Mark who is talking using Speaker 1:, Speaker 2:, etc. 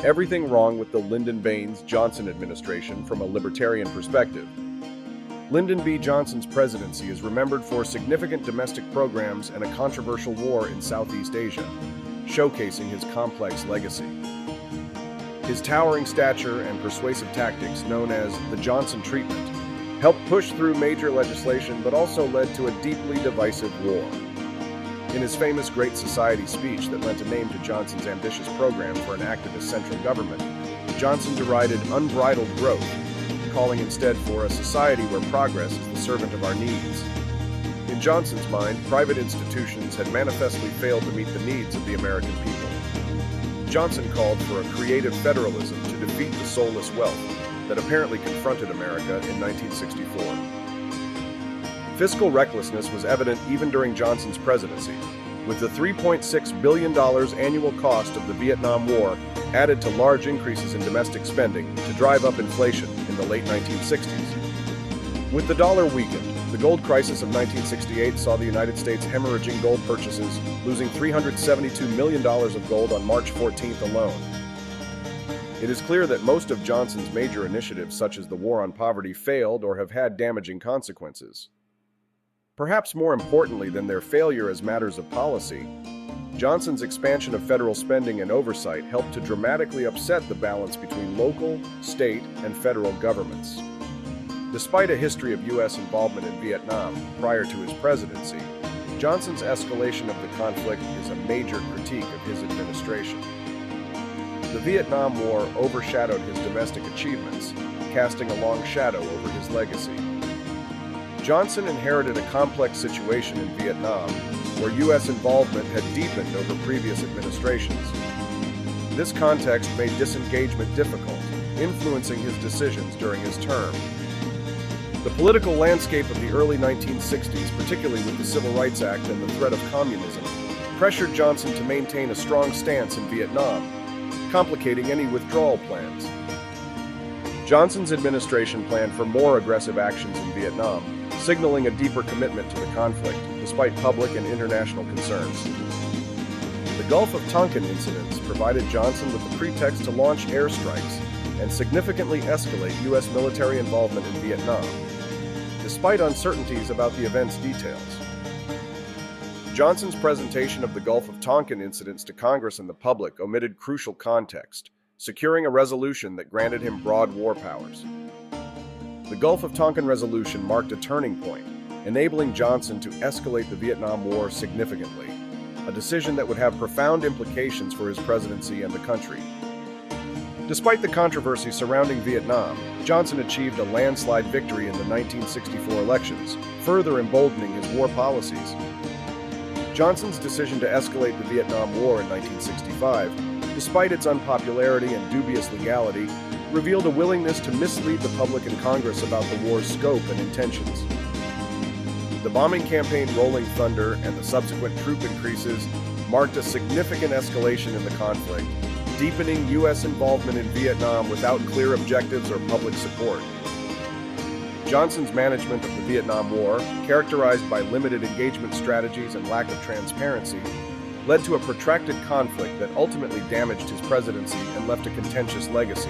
Speaker 1: Everything wrong with the Lyndon Baines Johnson administration from a libertarian perspective. Lyndon B. Johnson's presidency is remembered for significant domestic programs and a controversial war in Southeast Asia, showcasing his complex legacy. His towering stature and persuasive tactics, known as the Johnson treatment, helped push through major legislation but also led to a deeply divisive war. In his famous Great Society speech that lent a name to Johnson's ambitious program for an activist central government, Johnson derided unbridled growth, calling instead for a society where progress is the servant of our needs. In Johnson's mind, private institutions had manifestly failed to meet the needs of the American people. Johnson called for a creative federalism to defeat the soulless wealth that apparently confronted America in 1964. Fiscal recklessness was evident even during Johnson's presidency, with the $3.6 billion annual cost of the Vietnam War added to large increases in domestic spending to drive up inflation in the late 1960s. With the dollar weakened, the gold crisis of 1968 saw the United States hemorrhaging gold purchases, losing $372 million of gold on March 14th alone. It is clear that most of Johnson's major initiatives, such as the war on poverty, failed or have had damaging consequences. Perhaps more importantly than their failure as matters of policy, Johnson's expansion of federal spending and oversight helped to dramatically upset the balance between local, state, and federal governments. Despite a history of U.S. involvement in Vietnam prior to his presidency, Johnson's escalation of the conflict is a major critique of his administration. The Vietnam War overshadowed his domestic achievements, casting a long shadow over his legacy. Johnson inherited a complex situation in Vietnam, where U.S. involvement had deepened over previous administrations. This context made disengagement difficult, influencing his decisions during his term. The political landscape of the early 1960s, particularly with the Civil Rights Act and the threat of communism, pressured Johnson to maintain a strong stance in Vietnam, complicating any withdrawal plans. Johnson's administration planned for more aggressive actions in Vietnam, signaling a deeper commitment to the conflict, despite public and international concerns. The Gulf of Tonkin incidents provided Johnson with the pretext to launch airstrikes and significantly escalate U.S. military involvement in Vietnam, despite uncertainties about the event's details. Johnson's presentation of the Gulf of Tonkin incidents to Congress and the public omitted crucial context, securing a resolution that granted him broad war powers. The Gulf of Tonkin resolution marked a turning point, enabling Johnson to escalate the Vietnam War significantly, a decision that would have profound implications for his presidency and the country. Despite the controversy surrounding Vietnam, Johnson achieved a landslide victory in the 1964 elections, further emboldening his war policies. Johnson's decision to escalate the Vietnam War in 1965, despite its unpopularity and dubious legality, revealed a willingness to mislead the public and Congress about the war's scope and intentions. The bombing campaign Rolling Thunder and the subsequent troop increases marked a significant escalation in the conflict, deepening U.S. involvement in Vietnam without clear objectives or public support. Johnson's management of the Vietnam War, characterized by limited engagement strategies and lack of transparency, led to a protracted conflict that ultimately damaged his presidency and left a contentious legacy.